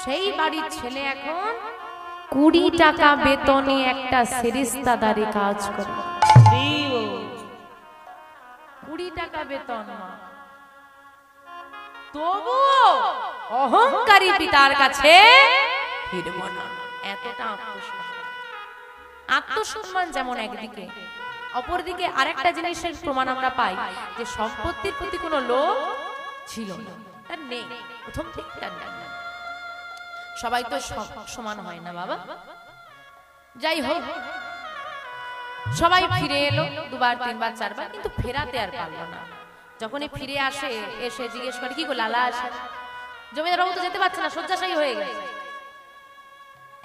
সেই বাড়ির ছেলে এখন 20 টাকা বেতনে একটা সেরেস্তাদারে কাজ করে। 20 টাকা বেতন, তবুও অহংকারী পিতার কাছে ফিরব না। এতটা আত্মসম্মান যেমন একদিকে, অপরদিকে আরেকটা জিনিসের প্রমাণ আমরা পাই যে সম্পত্তির প্রতি কোনো লোভ ছিল না, তার নেই, প্রথম থেকে তার নেই। সবাই তো সমান হয় না বাবা। যাই হোক, সবাই ফিরে এলো, 2 বার 3 বার 4 বার, কিন্তু ফেরাতে আর পারলো না। যখনই ফিরে আসে, এসে জিজ্ঞেস করে, কি গো লালা আসে? জমিদার বাবু তো যেতে পারছে না, শয্যাশায়ী হয়ে গেছে।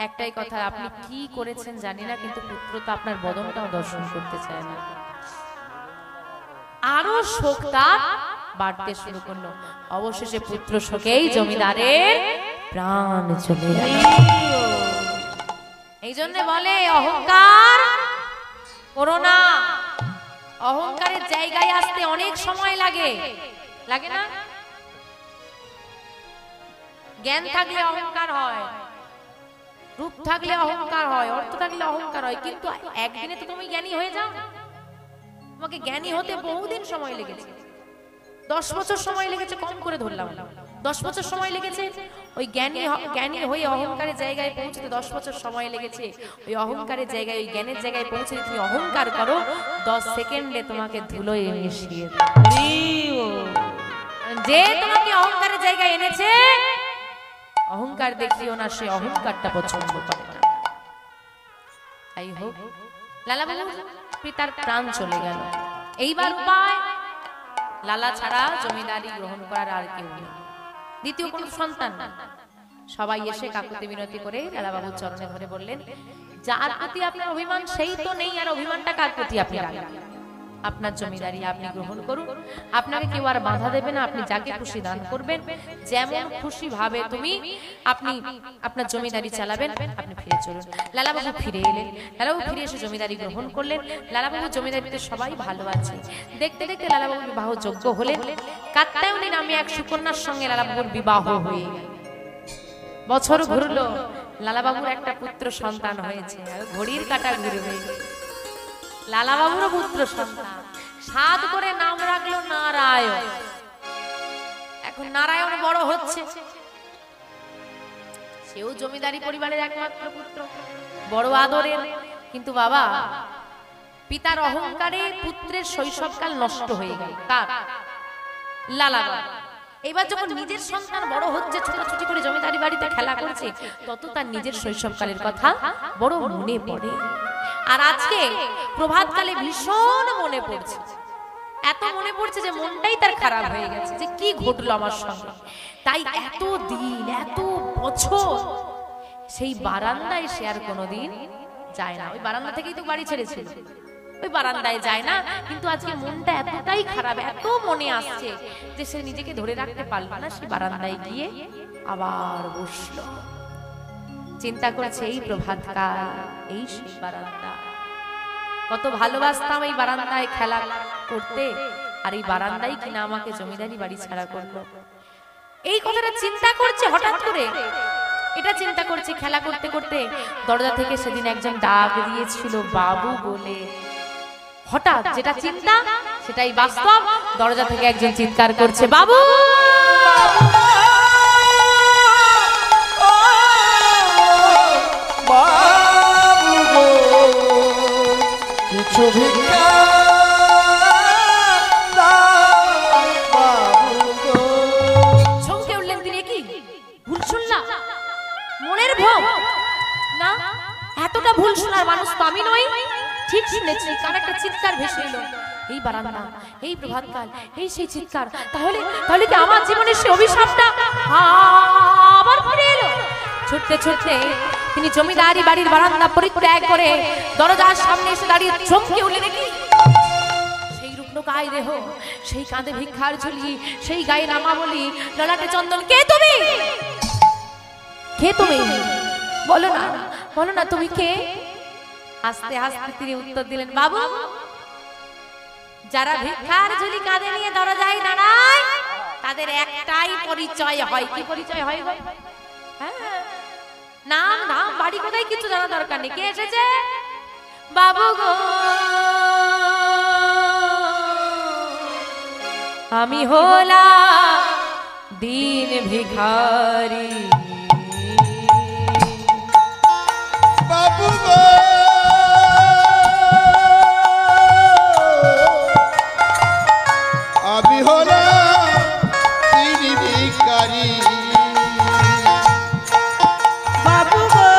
একটাই কথা, আপনি কি করেছেন জানি না, কিন্তু পুত্র তো আপনার বদনটাও দর্শন করতে চায় না। আরো শোকটা বাড়তে শুরু করলো। অবশেষে পুত্র শোকেই জমিদারের প্রাণ চলে গেল। এই জন্য বলে অহংকার করো না। অহংকারের জায়গায় আসতে অনেক সময় লাগে, লাগে না? জ্ঞান থাকলে অহংকার হয়, রূপ থাকলে অহংকার হয়, অর্থ থাকলে অহংকার হয়, কিন্তু একদিনে তো তুমি জ্ঞানী হয়ে যাও। তোমাকে জ্ঞানী হতে বহুদিন সময় লেগেছে, 10 বছর সময় লেগেছে, কম করে ধরলাম। 10 বছর সময় লেগেছে ওই জ্ঞানী হয়ে অহংকারের জায়গায় পৌঁছতে, 10 বছর সময় লেগেছে ওই অহংকারের জায়গায়, ওই জ্ঞানের জায়গায় পৌঁছে তুমি অহংকার করো, 10 সেকেন্ডে তোমাকে ধুলোয় মিশিয়ে যে তোমাকে অহংকারের জায়গায় এনেছে। অহংকার দেখিও না, সে অহংকারটা পছন্দ করে না। তাই হোক, লালা বাবুর পিতার প্রাণ চলে গেল। এইবার উপায়, লালা ছাড়া জমিদারি গ্রহণ করার আর কেউ নেই, দ্বিতীয় কোন সন্তান না। সবাই এসে কাকুতি মিনতি করে লালা বাবুর চরণে ধরে বললেন, যার প্রতি আপনার অভিমান সেই তো নেই, আর অভিমানটা কার প্রতি আপনি রাখেন? আপনার জমিদারি আপনি গ্রহণ করুন, আপনাকে কেউ আর বাধা দেবে না, আপনি যাকে খুশি দান করবেন, যেমন খুশি ভাবে আপনি আপনার জমিদারি চালাবেন, আপনি ফিরে চলুন। লালাবাবু ফিরে এলেন, লালাবাবু ফিরে এসে জমিদারি গ্রহণ করলেন। লালাবাবু জমিদারিতে সবাই ভালো আছে। দেখতে দেখতে লালাবাবু বিবাহ যোগ্য হলেন। কাত্যায়নী নামে এক সুকন্যার সঙ্গে লালাবাবুর বিবাহ হয়ে গেল। বছর ঘুরলো, লালাবাবুর একটা পুত্র সন্তান হয়েছে, ঘড়ির কাঁটা ঘুরে হয়ে গেল। লালাবাবুরও পুত্র সন্তান, 7 করে নাম রাখলো নারায়ণ। এখন নারায়ণ বড় হচ্ছে, সেও জমিদারি পরিবারের একমাত্র পুত্র, বড় আদরের। কিন্তু বাবা, পিতার অহংকারে পুত্রের শৈশবকাল নষ্ট হয়ে গেল। কার? লালাবাবু। এবার যখন নিজের সন্তান বড় হচ্ছে, ছোটাছুটি করে জমিদারি বাড়িতে খেলা করছে, তত তার নিজের শৈশবকালের কথা বড় মনে পড়ে। আর আজকে প্রভাতকালে ভীষণ মনে পড়ছে, এত মনে পড়ছে যে মনটাই তার খারাপ হয়ে গেছে, যে কি ঘটলো আমার সঙ্গে। তাই এত দিন, এত বছর সেই বারান্দায় সে আর কোনোদিন যায় না। ওই বারান্দা থেকেই তো বাড়ি ছেড়েছিল, ওই বারান্দায় যায় না। কিন্তু আজকে মনটা এতটাই খারাপ, এত মনে আসছে যে সে নিজেকে ধরে রাখতে পারল না। সে বারান্দায় গিয়ে আবার বসলো, চিন্তা করছে এই প্রভাতকাল, এই সেই বারান্দা, কত ভালোবাসতাম এই বারান্দায় খেলা করতে, আর এই বারান্দায় কিনা আমাকে জমিদারি বাড়ি ছাড়া করলো। এই কথাটা চিন্তা করছে হঠাৎ করে, এটা চিন্তা করছে। খেলা করতে করতে দরজা থেকে সেদিন একজন ডাক দিয়েছিল বাবু বলে। হঠাৎ যেটা চিন্তা সেটাই বাস্তব। দরজা থেকে একজন চিৎকার করছে, বাবু। চমকে উঠলেন তিনি, কি ভুল শুনলাম? মনের ভোগ না, এতটা ভুল শোনার মানুষ তো আমি নই। ঠিক শুনেছি, কার একটা চিৎকার ভেসে এলো। এই বারান্দা, এই প্রভাতকাল, এই সেই চিৎকার। তাহলে কি আমার জীবনের সেই অভিশাপটা আবার ফিরে এলো? ছুটতে ছুটতে তিনি জমিদারি বাড়ির বারান্দা পরিত্যাগ করে দরজার সামনে এসে দাঁড়িয়ে চমকে উঠলেন, কি সেই রুগ্ন গায়ে দেহ, সেই কাঁধে ভিক্ষার ঝুলি, সেই গায়ে নামাবলি, ললাটে চন্দন। কে তুমি? কে তুমি? বলো না, বলো না, তুমি কে? আস্তে আস্তে তিনি উত্তর দিলেন, বাবু, যারা ভিক্ষার ঝুলি কাঁধে নিয়ে দরজায় দাঁড়ায় তাদের একটাই পরিচয় হয়। কি পরিচয় হয়? নাম নাম বাড়ি কোথায় কিছু জানা দরকার নেই। কে এসেছে? বাবু গো আমি হলাম দিন ভিখারি। বাবু গো আমি হলাম দিন ভিখারি। বাবু গো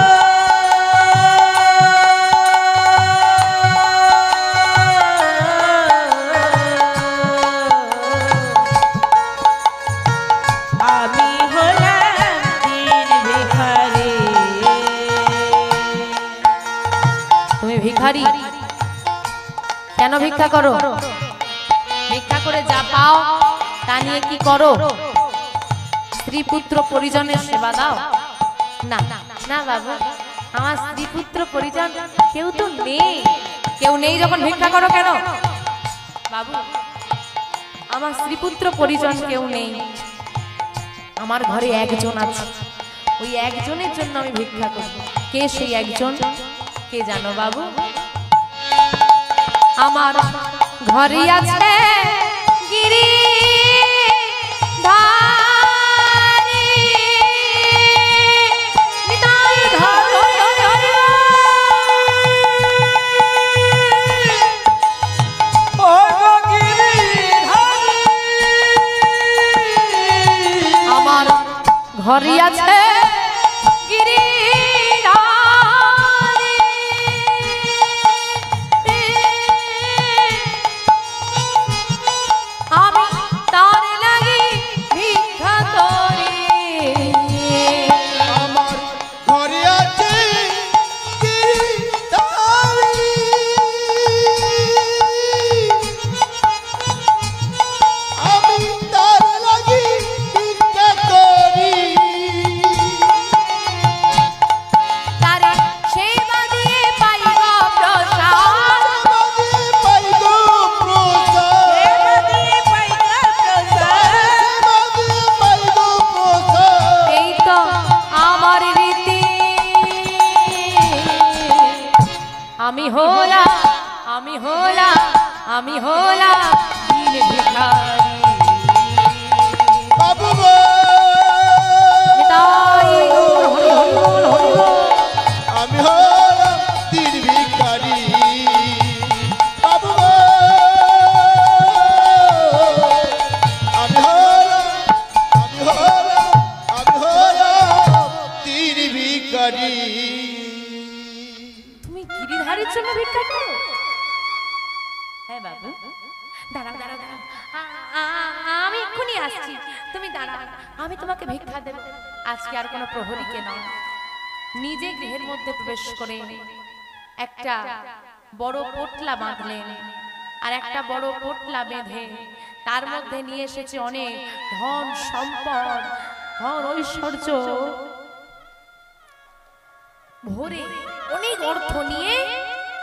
আমি হলাম দিন ভিখারি। তুমি ভিখারি? কেন ভিক্ষা করো? ভিক্ষা করে যা পাও তা নিয়ে কি করো? স্ত্রী পুত্র পরিজনের সেবা দাও? না না বাবু, আমার স্ত্রী পুত্র পরিজন কেউ তো নেই। কেউ নেই যখন ভিক্ষা করো কেন? বাবু আমার স্ত্রী পুত্র পরিজন কেউ নেই, আমার ঘরে একজন আছে। ওই একজনের জন্য আমি ভিক্ষা করি। কে সেই একজন? কে জানো বাবু? আমার ঘরে আছে গিরিধারী। নিতাই ধরে ও গিরিধারী আমার ঘরে আছে গিরিধারী। আমি তার লাগি ভিক্ষা করি। আমার ঘরে আছে গিরিধারী। আমি তার লাগি ভিক্ষা করি। তারে সেবা দিয়ে পাই গো প্রসাদ। আমাকে পাই গো প্রসাদ। সেবা দিয়ে পাই গো প্রসাদ। আমাকে পাই গো প্রসাদ। এই তো আমার রীতি। আমি হলাম দিন ভিখারি। বাবু গো নিতাই হরি হরি বল, হরি বল। আমি হলাম দিন ভিখারি। বাবু গো আমি হলাম দিন ভিখারি। তুমি গিরিধারীর জন্য ভিক্ষা করো? হ্যাঁ বাবু, দাঁড়াও দাঁড়াও দাঁড়াও, আমি এক্ষুনি আসছি। তুমি দাঁড়াও, আমি তোমাকে ভিক্ষা দেব। আজকে আর কোনো প্রহরীকে নয়, নিজে গৃহের মধ্যে প্রবেশ করে একটা বড় পোটলা বাঁধলেন, আর একটা বড় পোটলা বেঁধে তার মধ্যে নিয়ে এসেছে অনেক ধন সম্পদ, ধন ঐশ্বর্য ভরে অনেক অর্থ নিয়ে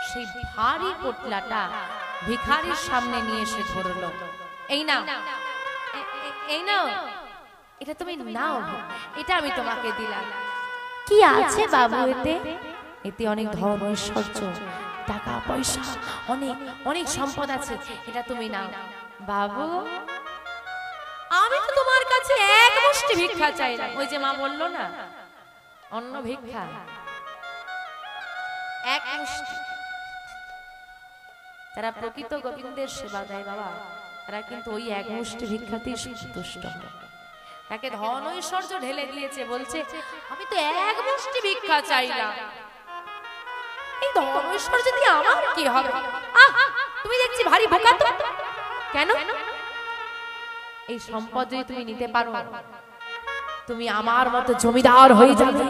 সেই ভারী পোটলাটা ভিখারির সামনে নিয়ে এসে ধরলো। এই নাও, এই নাও, এটা তুমি নাও, এটা আমি তোমাকে দিলাম। কি আছে বাবু এতে? এতে অনেক ধন ঐশ্বর্য, টাকা পয়সা, অনেক অনেক সম্পদ আছে, এটা তুমি নাও। বাবু আমি তো তোমার কাছে এক মুষ্টি ভিক্ষা চাইলাম। ওই যে মা বললো না অন্ন ভিক্ষা, এক মুষ্টি। তারা প্রকৃত গোবিন্দের সেবা দেয় বাবা, তারা কিন্তু ওই এক মুষ্টি ভিক্ষাতেই সন্তুষ্ট হয়। তাকে ধন ঐশ্বর্য ঢেলে দিয়েছে, বলছে আমি তো এক মুষ্টি ভিক্ষা চাইলাম, এই ধন ঐশ্বর্য দিয়ে আমার কি হবে? তুমি দেখছি ভারী বোকা তো। কেন? এই সম্পদ যদি তুমি নিতে পারো, তুমি আমার মতো জমিদার হয়ে যাবে,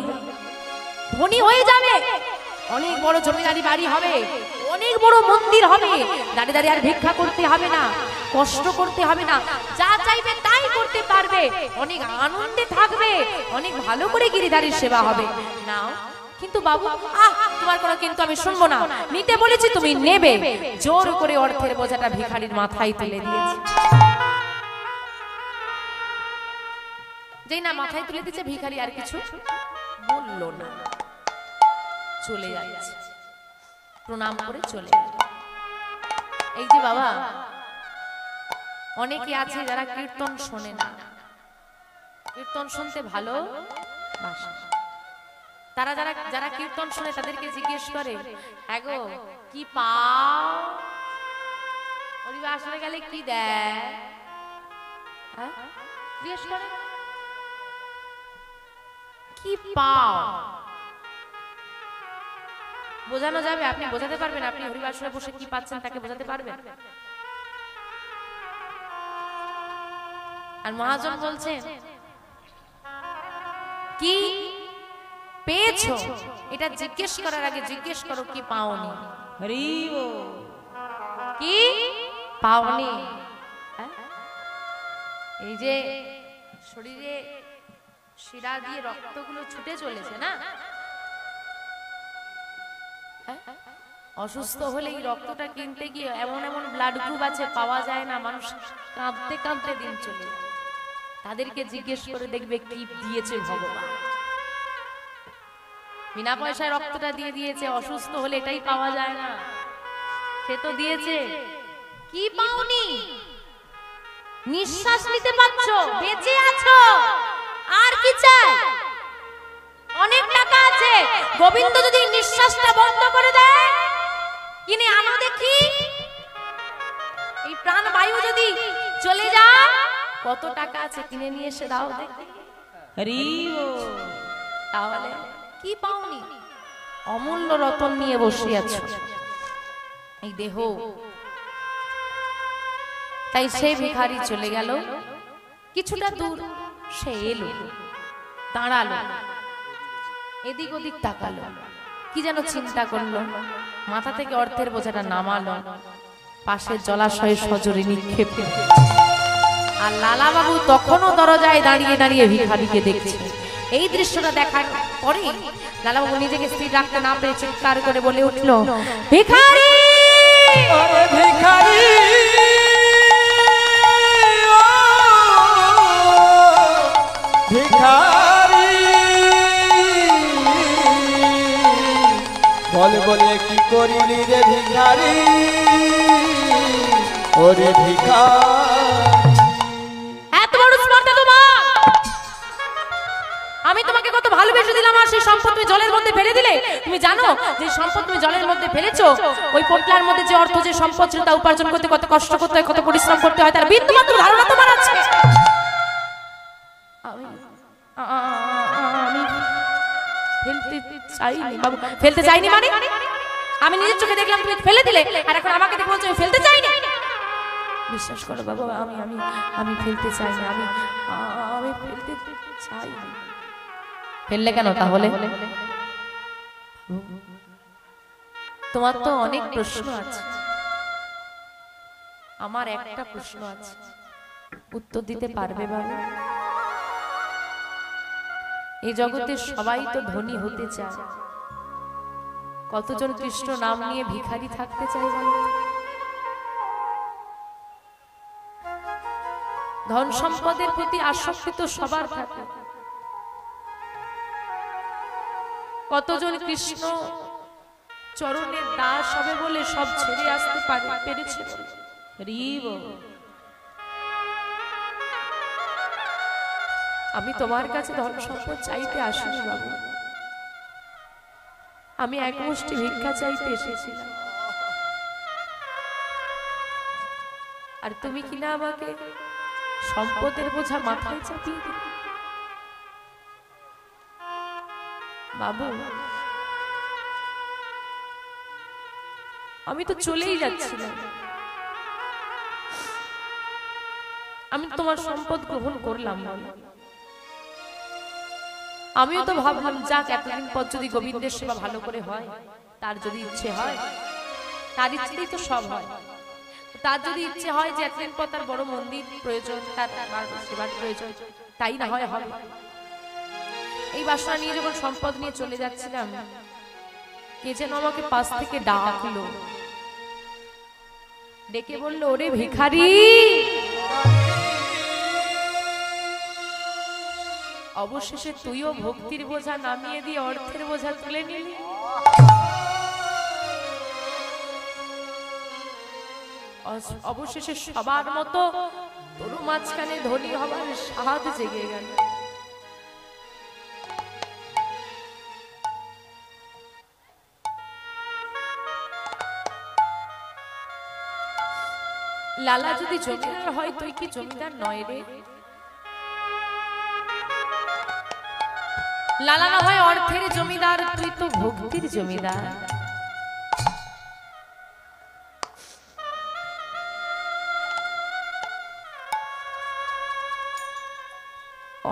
ধনী হয়ে যাবে, অনেক বড় জমিদারি বাড়ি হবে, অনেক বড় মন্দির হবে, দাঁড়িয়ে দাঁড়িয়ে আর ভিক্ষা করতে হবে না, কষ্ট করতে হবে না, যা চাইবে তাই করতে পারবে, অনেক আনন্দে থাকবে, অনেক ভালো করে গিরিধারীর সেবা হবে। নাও। কিন্তু বাবু তোমার কোনো কিন্তু আমি শুনবো না, নিতে বলেছি তুমি নেবে। জোর করে অর্থের বোঝাটা ভিখারির মাথায় তুলে দিয়েছে। যেই না মাথায় তুলে দিচ্ছে ভিখারি আর কিছু বললো না, চলে যাচ্ছে, প্রণাম করে চলে গেল। এই যে বাবা, অনেকে আছে যারা কীর্তন শোনে না, কীর্তন শুনতে ভালো বাসে, তারা যারা কীর্তন শুনে তাদেরকে জিজ্ঞেস করে, হ্যাঁ গো কি পাও, আসলে গেলে কি দেয়, হ্যাঁ জিজ্ঞেস করে কি পাও, বোঝানো যাবে? আপনি বোঝাতে পারবেন? আপনি হরিবাসরে বসে কি পাচ্ছেন তাকে বোঝাতে পারবেন? আর মহাজন বলছেন কি পেয়েছো, এটা জিজ্ঞেস করার আগে জিজ্ঞেস করো কি পাওনি। কি পাওনি? এই যে শরীরে শিরা দিয়ে রক্তগুলো ছুটে চলেছে না, অসুস্থ হলে এই রক্তটা কিনতে গিয়ে এমন এমন ব্লাড গ্রুপ আছে পাওয়া যায় না, মানুষ কাঁদতে কাঁদতে দিন চলে যায়। তাদেরকে জিজ্ঞেস করে দেখবে কি দিয়েছে ভগবান। বিনা পয়সায় রক্তটা দিয়ে দিয়েছে, অসুস্থ হলে এটাই পাওয়া যায় না, সে তো দিয়েছে। কি পাওনি? নিঃশ্বাস নিতে পারছো, বেঁচে আছো, আর কি চাই? অনেক টাকা আছে, গোবিন্দ যদি নিঃশ্বাসটা বন্ধ করে দেয়, কিনে আনো দেখি। এই প্রাণ বায়ু যদি চলে যায়, কত টাকা আছে, কিনে নিয়ে এসে দাও দেখি। তাহলে কি পাওনি? অমূল্য রতন নিয়ে বসে আছো, এই দেহ। তাই সে ভিখারি চলে গেল, কিছুটা দূর সে এলো, দাঁড়ালো, এদিক ওদিক তাকালো, কি যেন চিন্তা করলো, মাথা থেকে অর্থের বোঝাটা নামালো, পাশের জলাশয়ে সজোরে নিক্ষেপ। আর লালা বাবু তখনও দরজায় দাঁড়িয়ে দাঁড়িয়ে ভিখারিকে দেখছে। এই দৃশ্যটা দেখার পরে লালা বাবু নিজেকে স্থির রাখতে না পেরে চিৎকার করে বলে উঠলো, ভিখারি! ওরে ভিখারি, ভিখারি, বল বলে কি করিলি রে ভিখারি, ওরে ভিখারি। এত বড় স্পর্ধা তোমার! আমি তোমাকে কত ভালোবেসে দিলাম, আর সেই সম্পদ তুমি জলের মধ্যে ফেলে দিলে। তুমি জানো যে সম্পদ তুমি জলের মধ্যে ফেলেছো, ওই পোটলার মধ্যে যে অর্থ, যে সম্পদ ছিল তা উপার্জন করতে কত কষ্ট করতে হয়, কত পরিশ্রম করতে হয়, তার বিন্দুমাত্র ধারণা তোমার আছে? আমি ফেলতে চাইনি বাবু। ফেলতে চাইনি মানে? আমি নিজের চোখে দেখলাম তুমি ফেলে দিলে, আর এখন আমাকে দেখে বলছো আমি ফেলতে চাইনি। বিশ্বাস করো বাবু, আমি আমি আমি ফেলতে চাইনি, আমি আমি ফেলতে চাইনি। ফেললে কেন তাহলে? তোমার তো অনেক প্রশ্ন আছে, আমার একটা প্রশ্ন আছে, উত্তর দিতে পারবে বাবু? এই জগতে সবাই তো ধনী হতে চায়, কতজন কৃষ্ণ নাম নিয়ে ভিখারি থাকতে চায় বলো? ধন সম্পদের প্রতি আসক্তি তো সবার থাকে, কতজন কৃষ্ণ চরণের দাস হবে বলে সব ছেড়ে আসতে পেরেছে? আমি তোমার কাছে ধন সম্পদ চাইতে আসিনি বাবু, আমি এক মুষ্টি ভিক্ষা চাইতে এসেছিলাম। আর তুমি কিনা আমাকে সম্পদের বোঝা মাথায় চাপিয়ে দিলে বাবু। আমি তো চলেই যাচ্ছিলাম, আমি তোমার সম্পদ গ্রহণ করলাম না। আমিও তো ভাবলাম যাক, এতদিন পর যদি গোবিন্দের সেবা ভালো করে হয়, তার যদি ইচ্ছে হয়, তার ইচ্ছেই তো সব হয়। তার যদি ইচ্ছে হয় যে এতদিন পর তার বড় মন্দির প্রয়োজন, তার সেবার প্রয়োজন, তাই না হয় হবে। এই বাসনা নিয়ে যখন সম্পদ নিয়ে চলে যাচ্ছিলাম, কে যেন আমাকে পাশ থেকে ডাকলো, ডেকে বললো, ওরে ভিখারি! অবশেষে তুইও ভক্তির বোঝা নামিয়ে দিয়ে অর্থের বোঝা তুলে নিলি। অবশেষে সবার মতো তোর মাঝখানে ধনী হবার স্বাদ জেগে গেল। লালা যদি জমিদার হয় তুই কি জমিদার নয় রে? লালা না হয় অর্থের জমিদার, তুই তো ভক্তির জমিদার।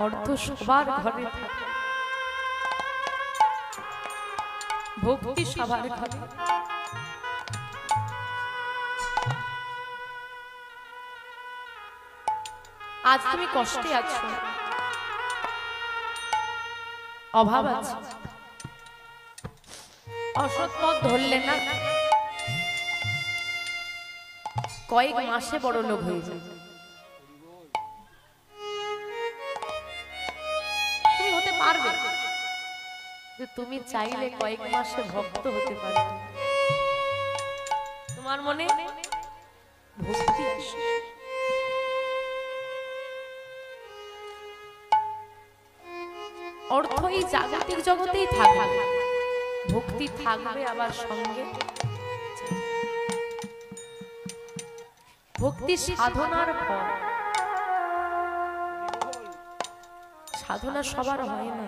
অর্থ সবার ঘরে থাকে, ভক্তি সবার ঘরে। আজ তুমি কষ্টে আছো, অভাব আছে, অসৎ পথ ধরলে না, কয়েক মাসে বড় লোক হয়ে যায়। তুমি হতে পারবে, তুমি চাইলে কয়েক মাসে ভক্ত হতে পারবে। তোমার মনে ভক্তি আসে। অর্থ এই জাগতিক জগতেই থাকবে, ভক্তি থাকবে আবার সঙ্গে। ভক্তি সাধনার ফল, সাধনা সবার হয় না।